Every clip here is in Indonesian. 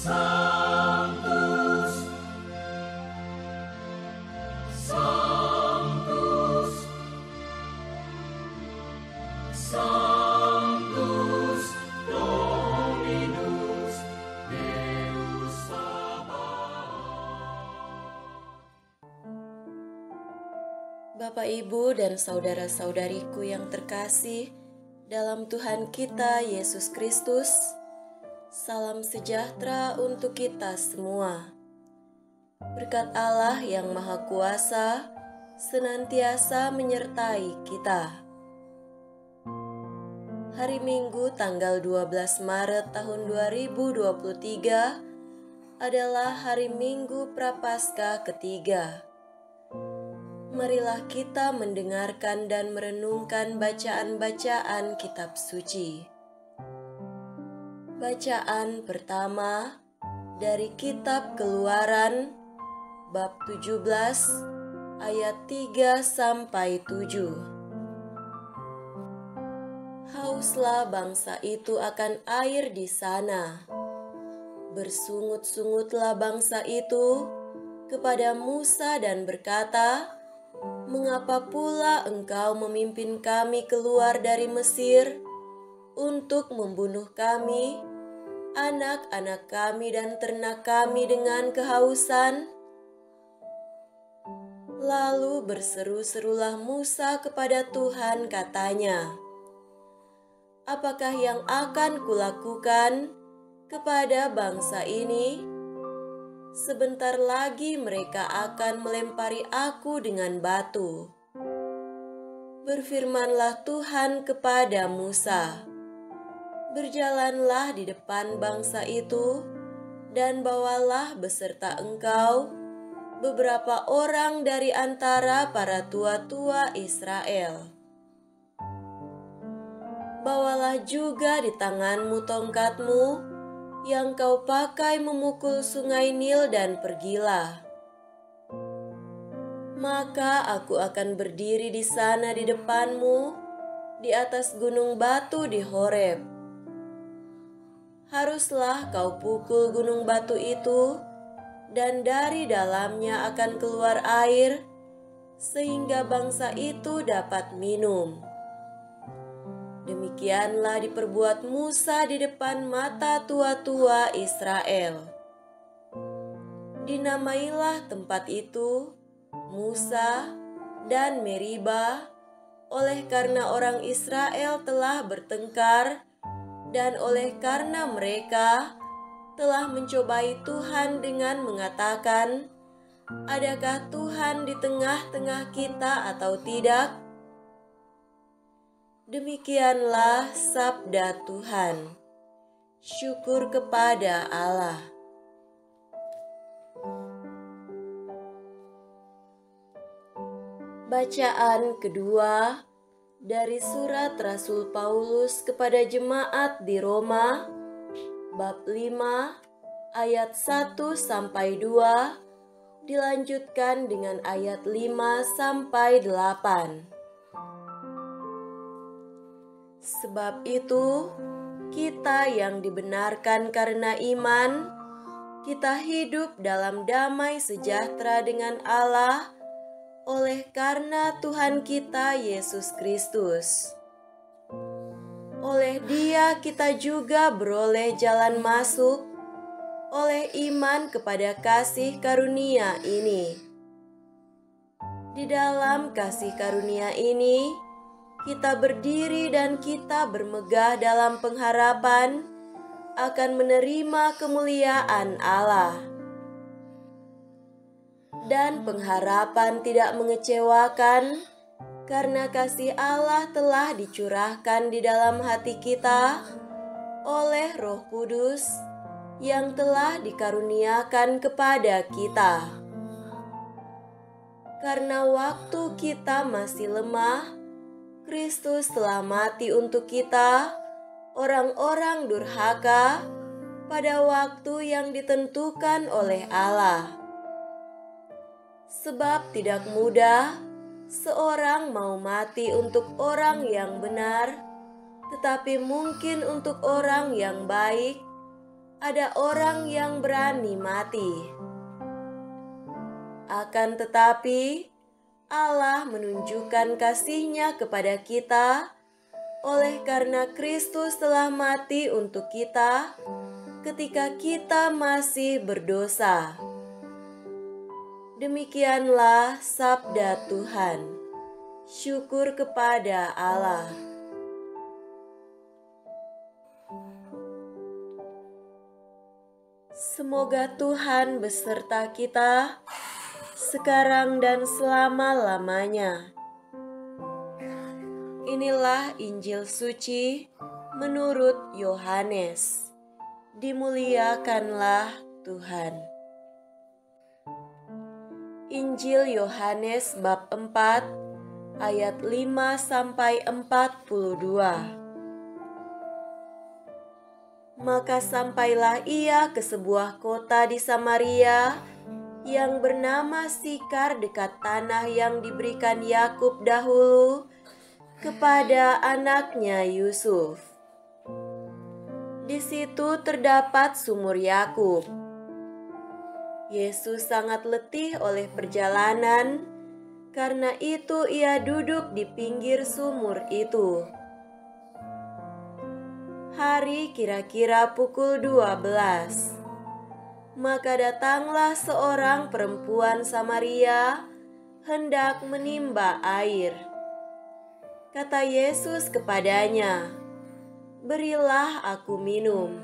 Sanctus, Sanctus, Sanctus Dominus Deus Sabaoth. Bapak, Ibu, dan saudara-saudariku yang terkasih dalam Tuhan kita Yesus Kristus, salam sejahtera untuk kita semua. Berkat Allah yang Maha Kuasa senantiasa menyertai kita. Hari Minggu tanggal 12 Maret tahun 2023 adalah hari Minggu Prapaskah ketiga. Marilah kita mendengarkan dan merenungkan bacaan-bacaan kitab suci. Bacaan pertama dari kitab Keluaran bab 17 ayat 3 sampai 7. Hauslah bangsa itu akan air di sana. Bersungut-sungutlah bangsa itu kepada Musa dan berkata, "Mengapa pula engkau memimpin kami keluar dari Mesir untuk membunuh kami, anak-anak kami dan ternak kami dengan kehausan?" Lalu berseru-serulah Musa kepada Tuhan, katanya, "Apakah yang akan kulakukan kepada bangsa ini? Sebentar lagi mereka akan melempari aku dengan batu." Berfirmanlah Tuhan kepada Musa, "Berjalanlah di depan bangsa itu, dan bawalah beserta engkau beberapa orang dari antara para tua-tua Israel. Bawalah juga di tanganmu tongkatmu yang kau pakai memukul sungai Nil dan pergilah. Maka aku akan berdiri di sana di depanmu, di atas gunung batu di Horeb. Haruslah kau pukul gunung batu itu, dan dari dalamnya akan keluar air, sehingga bangsa itu dapat minum." Demikianlah diperbuat Musa di depan mata tua-tua Israel. Dinamailah tempat itu Musa dan Meriba, oleh karena orang Israel telah bertengkar dan oleh karena mereka telah mencobai Tuhan dengan mengatakan, "Adakah Tuhan di tengah-tengah kita atau tidak?" Demikianlah sabda Tuhan. Syukur kepada Allah. Bacaan kedua dari surat Rasul Paulus kepada jemaat di Roma, bab 5 ayat 1 sampai 2, dilanjutkan dengan ayat 5 sampai 8. Sebab itu, kita yang dibenarkan karena iman, kita hidup dalam damai sejahtera dengan Allah oleh karena Tuhan kita Yesus Kristus. Oleh Dia kita juga beroleh jalan masuk oleh iman kepada kasih karunia ini. Di dalam kasih karunia ini, kita berdiri dan kita bermegah dalam pengharapan akan menerima kemuliaan Allah. Dan pengharapan tidak mengecewakan, karena kasih Allah telah dicurahkan di dalam hati kita oleh Roh Kudus yang telah dikaruniakan kepada kita. Karena waktu kita masih lemah, Kristus telah mati untuk kita, orang-orang durhaka, pada waktu yang ditentukan oleh Allah. Sebab tidak mudah seorang mau mati untuk orang yang benar, tetapi mungkin untuk orang yang baik ada orang yang berani mati. Akan tetapi, Allah menunjukkan kasih-Nya kepada kita oleh karena Kristus telah mati untuk kita ketika kita masih berdosa. Demikianlah sabda Tuhan. Syukur kepada Allah. Semoga Tuhan beserta kita sekarang dan selama-lamanya. Inilah Injil suci menurut Yohanes. Dimuliakanlah Tuhan. Injil Yohanes bab 4 ayat 5-42. Maka sampailah ia ke sebuah kota di Samaria yang bernama Sikar dekat tanah yang diberikan Yakub dahulu kepada anaknya Yusuf. Di situ terdapat sumur Yakub. Yesus sangat letih oleh perjalanan, karena itu ia duduk di pinggir sumur itu. Hari kira-kira pukul 12. Maka datanglah seorang perempuan Samaria hendak menimba air. Kata Yesus kepadanya, "Berilah aku minum."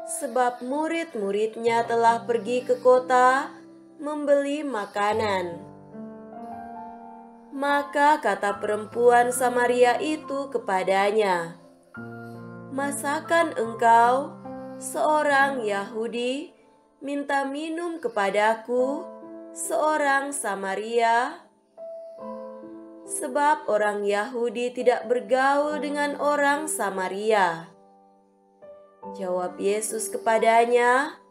Sebab murid-muridnya telah pergi ke kota membeli makanan. Maka kata perempuan Samaria itu kepadanya, "Masakan engkau, seorang Yahudi, minta minum kepadaku, seorang Samaria?" Sebab orang Yahudi tidak bergaul dengan orang Samaria. Jawab Yesus kepadanya,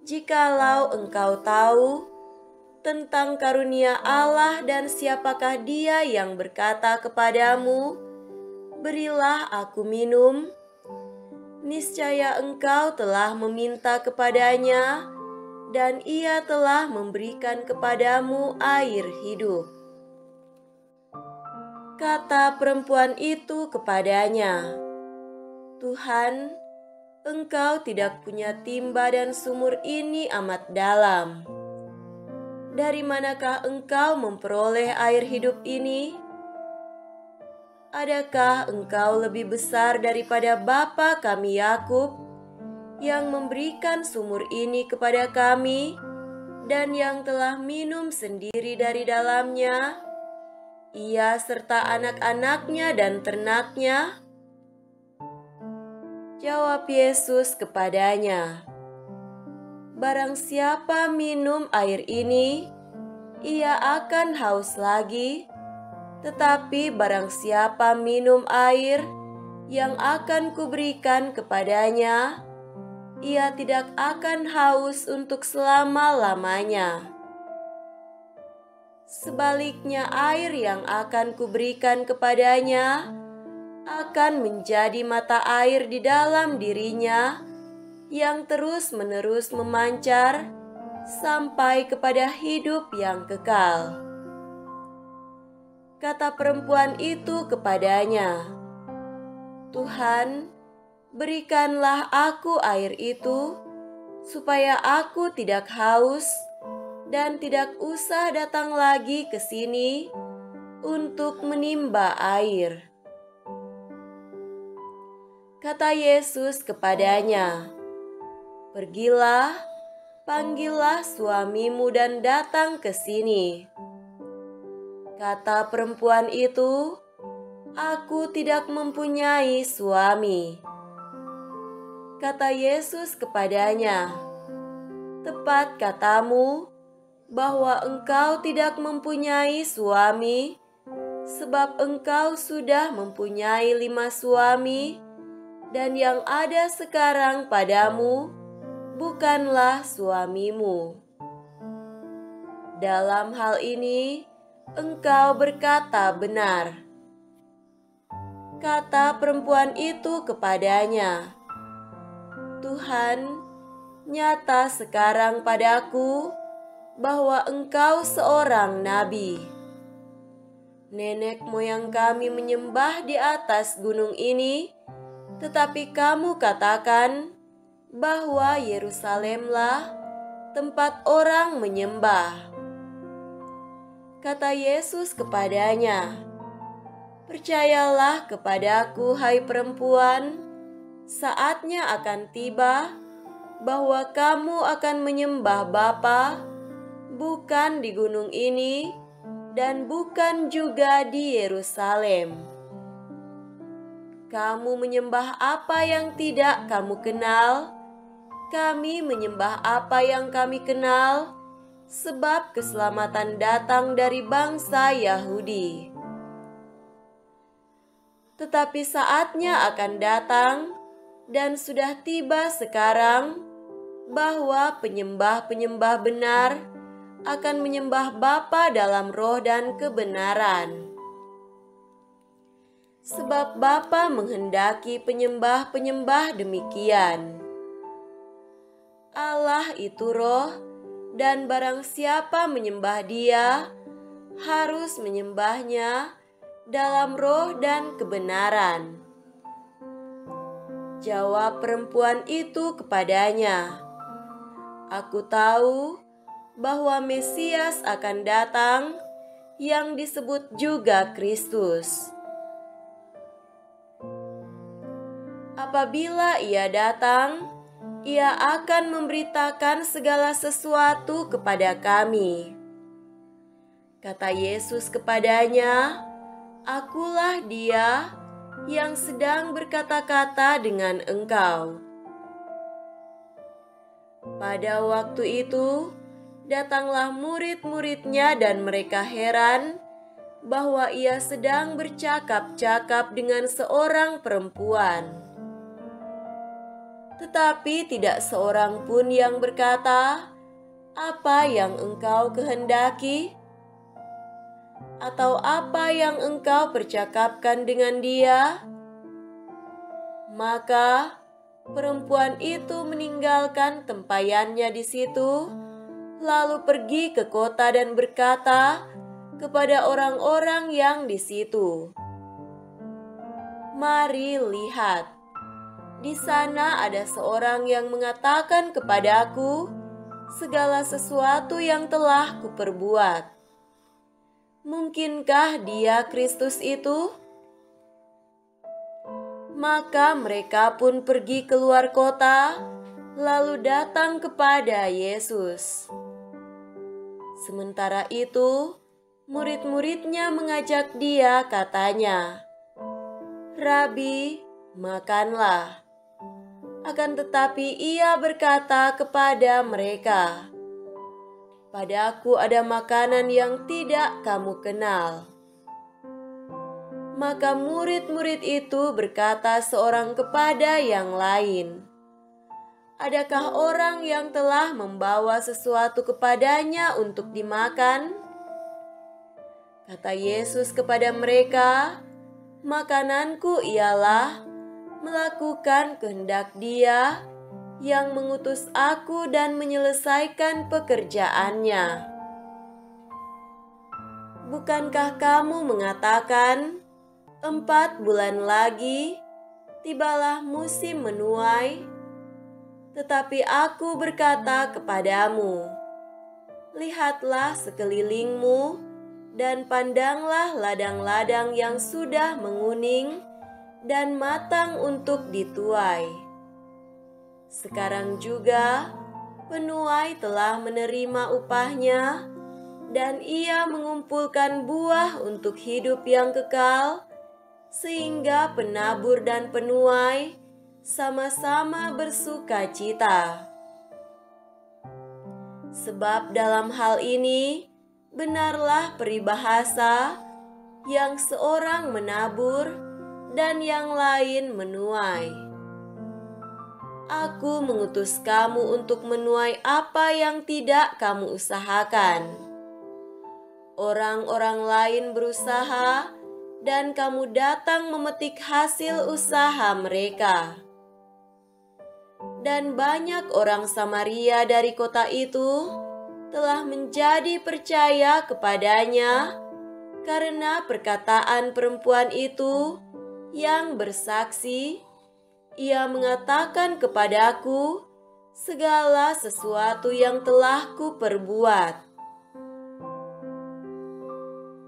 "Jikalau engkau tahu tentang karunia Allah dan siapakah Dia yang berkata kepadamu, 'Berilah aku minum,' niscaya engkau telah meminta kepadanya, dan Ia telah memberikan kepadamu air hidup." Kata perempuan itu kepadanya, "Tuhan, engkau tidak punya timba dan sumur ini amat dalam. Dari manakah engkau memperoleh air hidup ini? Adakah engkau lebih besar daripada bapa kami Yakub, yang memberikan sumur ini kepada kami, dan yang telah minum sendiri dari dalamnya, ia serta anak-anaknya dan ternaknya?" Jawab Yesus kepadanya, "Barang siapa minum air ini, ia akan haus lagi. Tetapi barang siapa minum air yang akan kuberikan kepadanya, ia tidak akan haus untuk selama-lamanya. Sebaliknya air yang akan kuberikan kepadanya akan menjadi mata air di dalam dirinya yang terus-menerus memancar sampai kepada hidup yang kekal." Kata perempuan itu kepadanya, "Tuhan, berikanlah aku air itu, supaya aku tidak haus dan tidak usah datang lagi ke sini untuk menimba air." Kata Yesus kepadanya, "Pergilah, panggillah suamimu dan datang ke sini." Kata perempuan itu, "Aku tidak mempunyai suami." Kata Yesus kepadanya, "Tepat katamu bahwa engkau tidak mempunyai suami, sebab engkau sudah mempunyai 5 suami, dan yang ada sekarang padamu bukanlah suamimu. Dalam hal ini, engkau berkata benar." Kata perempuan itu kepadanya, Tuhan, nyata sekarang padaku bahwa Engkau seorang nabi. Nenek moyang kami menyembah di atas gunung ini, tetapi kamu katakan bahwa Yerusalemlah tempat orang menyembah. Kata Yesus kepadanya, "Percayalah kepadaku, hai perempuan, saatnya akan tiba bahwa kamu akan menyembah Bapa, bukan di gunung ini dan bukan juga di Yerusalem. Kamu menyembah apa yang tidak kamu kenal, kami menyembah apa yang kami kenal, sebab keselamatan datang dari bangsa Yahudi. Tetapi saatnya akan datang, dan sudah tiba sekarang, bahwa penyembah-penyembah benar akan menyembah Bapa dalam roh dan kebenaran. Sebab Bapa menghendaki penyembah-penyembah demikian. Allah itu roh, dan barang siapa menyembah Dia, harus menyembahnya dalam roh dan kebenaran." Jawab perempuan itu kepadanya, "Aku tahu bahwa Mesias akan datang, yang disebut juga Kristus. Apabila Ia datang, Ia akan memberitakan segala sesuatu kepada kami." Kata Yesus kepadanya, "Akulah Dia yang sedang berkata-kata dengan engkau." Pada waktu itu, datanglah murid-murid-Nya dan mereka heran bahwa Ia sedang bercakap-cakap dengan seorang perempuan. Tetapi tidak seorang pun yang berkata, "Apa yang engkau kehendaki?" atau "Apa yang engkau percakapkan dengan dia?" Maka perempuan itu meninggalkan tempayannya di situ, lalu pergi ke kota dan berkata kepada orang-orang yang di situ, "Mari lihat, di sana ada seorang yang mengatakan kepadaku segala sesuatu yang telah kuperbuat. Mungkinkah Dia Kristus itu?" Maka mereka pun pergi keluar kota, lalu datang kepada Yesus. Sementara itu, murid-murid-Nya mengajak Dia, katanya, "Rabi, makanlah." Akan tetapi Ia berkata kepada mereka, "Padaku ada makanan yang tidak kamu kenal." Maka murid-murid itu berkata seorang kepada yang lain, "Adakah orang yang telah membawa sesuatu kepadanya untuk dimakan?" Kata Yesus kepada mereka, "Makananku ialah melakukan kehendak Dia yang mengutus aku dan menyelesaikan pekerjaannya. Bukankah kamu mengatakan, 4 bulan lagi tibalah musim menuai?' Tetapi aku berkata kepadamu, lihatlah sekelilingmu dan pandanglah ladang-ladang yang sudah menguning dan matang untuk dituai. Sekarang juga penuai telah menerima upahnya, dan ia mengumpulkan buah untuk hidup yang kekal, sehingga penabur dan penuai sama-sama bersuka cita. Sebab dalam hal ini benarlah peribahasa, yang seorang menabur dan yang lain menuai. Aku mengutus kamu untuk menuai apa yang tidak kamu usahakan. Orang-orang lain berusaha, dan kamu datang memetik hasil usaha mereka. Dan banyak orang Samaria dari kota itu telah menjadi percaya kepadanya karena perkataan perempuan itu yang bersaksi, "Ia mengatakan kepadaku segala sesuatu yang telah kuperbuat."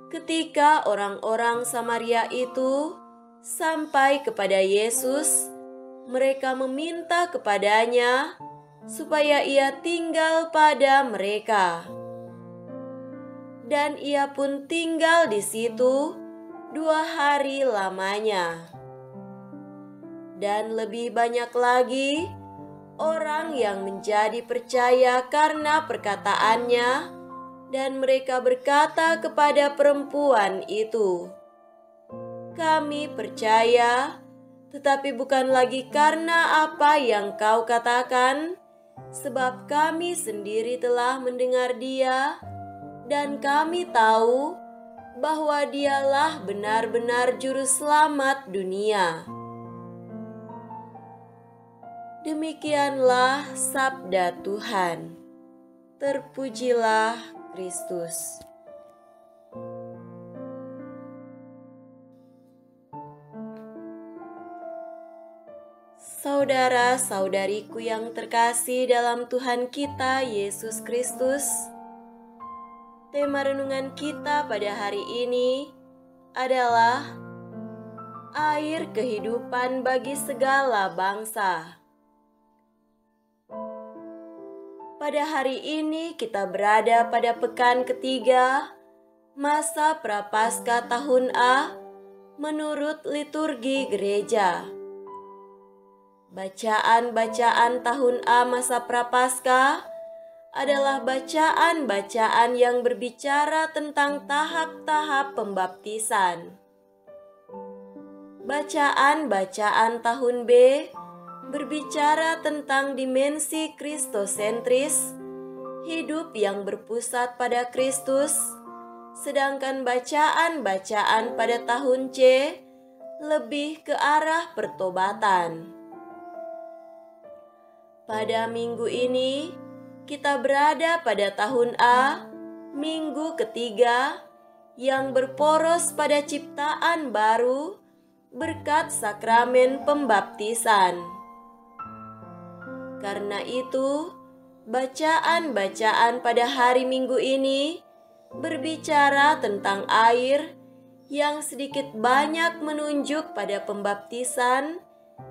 Ketika orang-orang Samaria itu sampai kepada Yesus, mereka meminta kepadanya supaya ia tinggal pada mereka. Dan ia pun tinggal di situ 2 hari lamanya. Dan lebih banyak lagi orang yang menjadi percaya karena perkataannya, dan mereka berkata kepada perempuan itu, "Kami percaya, tetapi bukan lagi karena apa yang kau katakan, sebab kami sendiri telah mendengar Dia, dan kami tahu bahwa Dialah benar-benar juru selamat dunia." Demikianlah sabda Tuhan. Terpujilah Kristus. Saudara-saudariku yang terkasih dalam Tuhan kita Yesus Kristus, tema renungan kita pada hari ini adalah air kehidupan bagi segala bangsa. Pada hari ini kita berada pada pekan ketiga masa Prapaskah tahun A menurut liturgi gereja. Bacaan-bacaan tahun A masa Prapaskah adalah bacaan-bacaan yang berbicara tentang tahap-tahap pembaptisan. Bacaan-bacaan tahun B berbicara tentang dimensi kristosentris, hidup yang berpusat pada Kristus, sedangkan bacaan-bacaan pada tahun C lebih ke arah pertobatan. Pada minggu ini, kita berada pada tahun A, minggu ketiga, yang berporos pada ciptaan baru berkat sakramen pembaptisan. Karena itu, bacaan-bacaan pada hari Minggu ini berbicara tentang air yang sedikit banyak menunjuk pada pembaptisan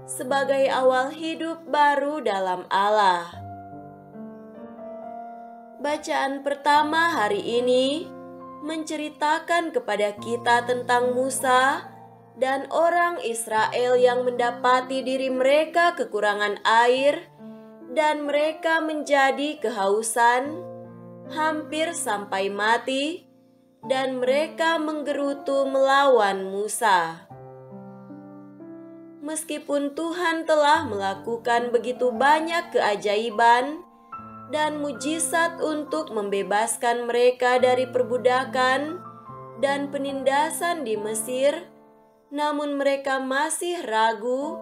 sebagai awal hidup baru dalam Allah. Bacaan pertama hari ini menceritakan kepada kita tentang Musa dan orang Israel yang mendapati diri mereka kekurangan air dan mereka menjadi kehausan, hampir sampai mati, dan mereka menggerutu melawan Musa. Meskipun Tuhan telah melakukan begitu banyak keajaiban dan mujizat untuk membebaskan mereka dari perbudakan dan penindasan di Mesir, namun mereka masih ragu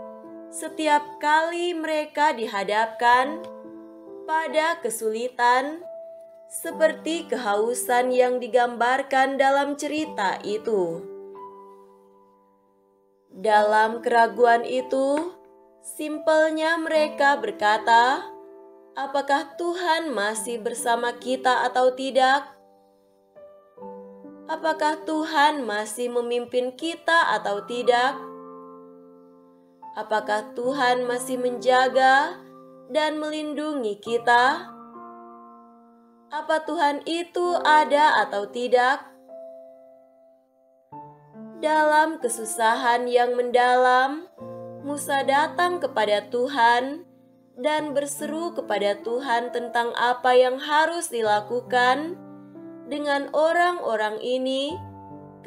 setiap kali mereka dihadapkan pada kesulitan seperti kehausan yang digambarkan dalam cerita itu. Dalam keraguan itu, simpelnya mereka berkata, "Apakah Tuhan masih bersama kita atau tidak? Apakah Tuhan masih memimpin kita atau tidak? Apakah Tuhan masih menjaga dan melindungi kita? Apa Tuhan itu ada atau tidak?" Dalam kesusahan yang mendalam, Musa datang kepada Tuhan dan berseru kepada Tuhan tentang apa yang harus dilakukan dengan orang-orang ini,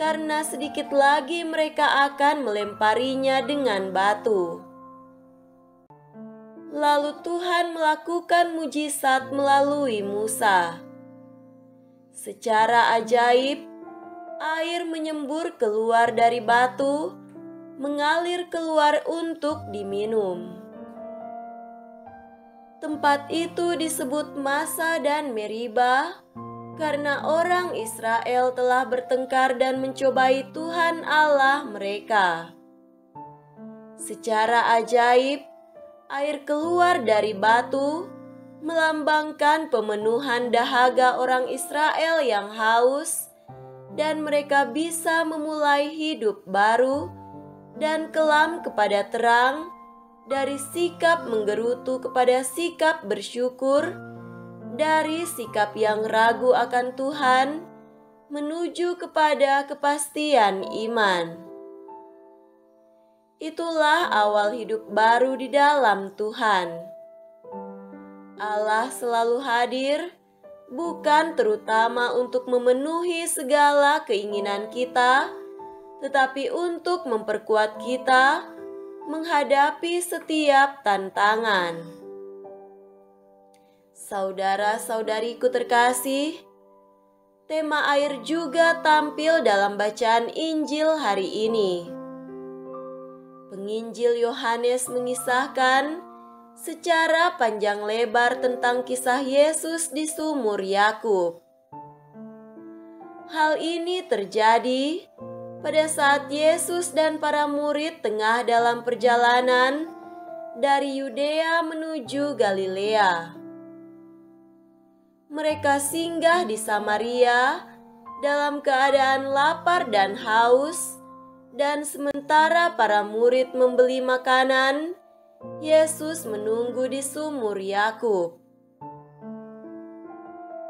karena sedikit lagi mereka akan melemparinya dengan batu. Lalu Tuhan melakukan mujizat melalui Musa. Secara ajaib, air menyembur keluar dari batu, mengalir keluar untuk diminum. Tempat itu disebut Masa dan Meribah karena orang Israel telah bertengkar dan mencobai Tuhan Allah mereka. Secara ajaib, air keluar dari batu, melambangkan pemenuhan dahaga orang Israel yang haus, dan mereka bisa memulai hidup baru dan kelam kepada terang, dari sikap menggerutu kepada sikap bersyukur, dari sikap yang ragu akan Tuhan menuju kepada kepastian iman. Itulah awal hidup baru di dalam Tuhan. Allah selalu hadir, bukan terutama untuk memenuhi segala keinginan kita, tetapi untuk memperkuat kita menghadapi setiap tantangan. Saudara-saudariku terkasih, tema air juga tampil dalam bacaan Injil hari ini. Penginjil Yohanes mengisahkan secara panjang lebar tentang kisah Yesus di sumur Yakub. Hal ini terjadi pada saat Yesus dan para murid tengah dalam perjalanan dari Yudea menuju Galilea. Mereka singgah di Samaria dalam keadaan lapar dan haus, dan sementara para murid membeli makanan, Yesus menunggu di sumur Yakub.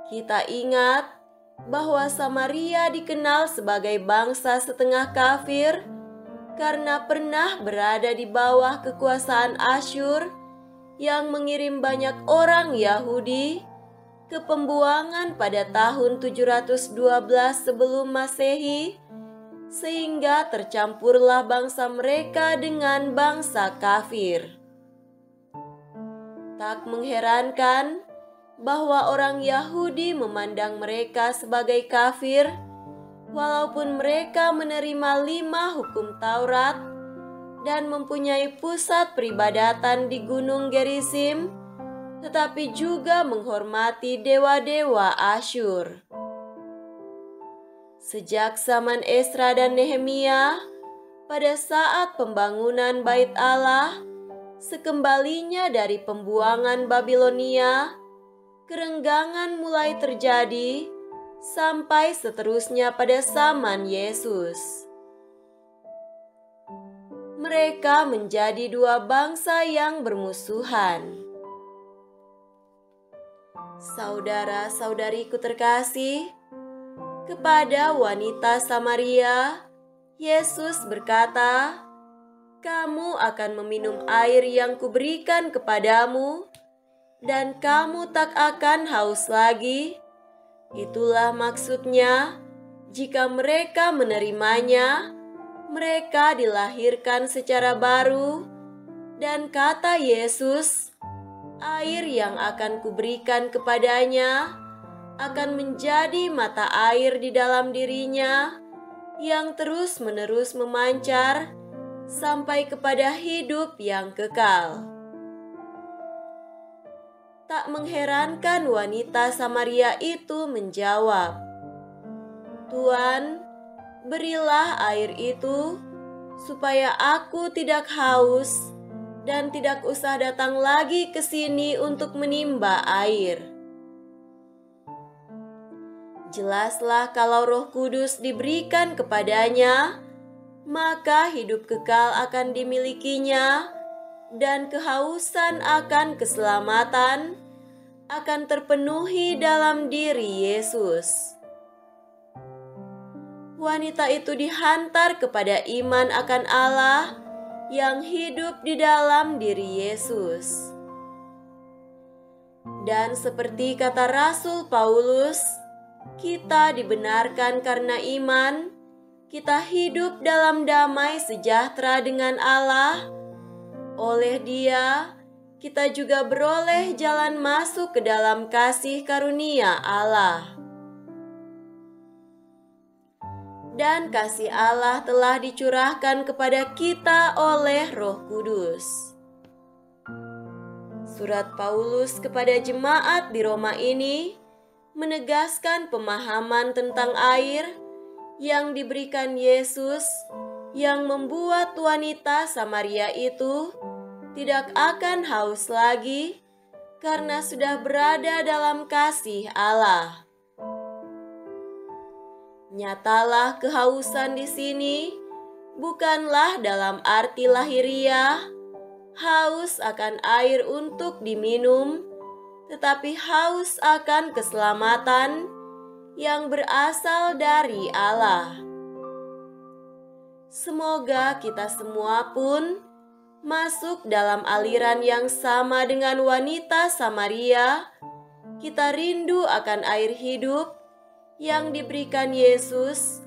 Kita ingat bahwa Samaria dikenal sebagai bangsa setengah kafir karena pernah berada di bawah kekuasaan Asyur yang mengirim banyak orang Yahudi ke pembuangan pada tahun 712 sebelum Masehi, sehingga tercampurlah bangsa mereka dengan bangsa kafir. Tak mengherankan bahwa orang Yahudi memandang mereka sebagai kafir, walaupun mereka menerima 5 hukum Taurat dan mempunyai pusat peribadatan di Gunung Gerizim, tetapi juga menghormati dewa-dewa Asyur. Sejak zaman Esra dan Nehemia, pada saat pembangunan Bait Allah, sekembalinya dari pembuangan Babilonia, kerenggangan mulai terjadi sampai seterusnya pada zaman Yesus. Mereka menjadi dua bangsa yang bermusuhan. Saudara-saudariku terkasih, kepada wanita Samaria, Yesus berkata, "Kamu akan meminum air yang kuberikan kepadamu, dan kamu tak akan haus lagi." Itulah maksudnya, jika mereka menerimanya, mereka dilahirkan secara baru, dan kata Yesus, "Air yang akan kuberikan kepadanya akan menjadi mata air di dalam dirinya yang terus-menerus memancar sampai kepada hidup yang kekal." Tak mengherankan wanita Samaria itu menjawab, "Tuan, berilah air itu supaya aku tidak haus dan tidak usah datang lagi ke sini untuk menimba air." Jelaslah kalau Roh Kudus diberikan kepadanya, maka hidup kekal akan dimilikinya, dan kehausan akan keselamatan akan terpenuhi dalam diri Yesus. Wanita itu dihantar kepada iman akan Allah yang hidup di dalam diri Yesus. Dan seperti kata Rasul Paulus, kita dibenarkan karena iman, kita hidup dalam damai sejahtera dengan Allah. Oleh Dia, kita juga beroleh jalan masuk ke dalam kasih karunia Allah. Dan kasih Allah telah dicurahkan kepada kita oleh Roh Kudus. Surat Paulus kepada jemaat di Roma ini menegaskan pemahaman tentang air yang diberikan Yesus yang membuat wanita Samaria itu tidak akan haus lagi karena sudah berada dalam kasih Allah. Nyatalah kehausan di sini bukanlah dalam arti lahiriah, haus akan air untuk diminum, tetapi haus akan keselamatan yang berasal dari Allah. Semoga kita semua pun masuk dalam aliran yang sama dengan wanita Samaria. Kita rindu akan air hidup yang diberikan Yesus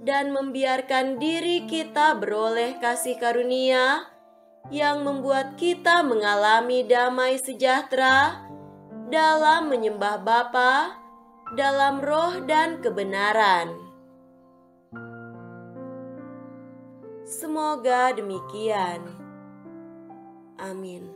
dan membiarkan diri kita beroleh kasih karunia yang membuat kita mengalami damai sejahtera dalam menyembah Bapa dalam roh dan kebenaran. Semoga demikian. Amin.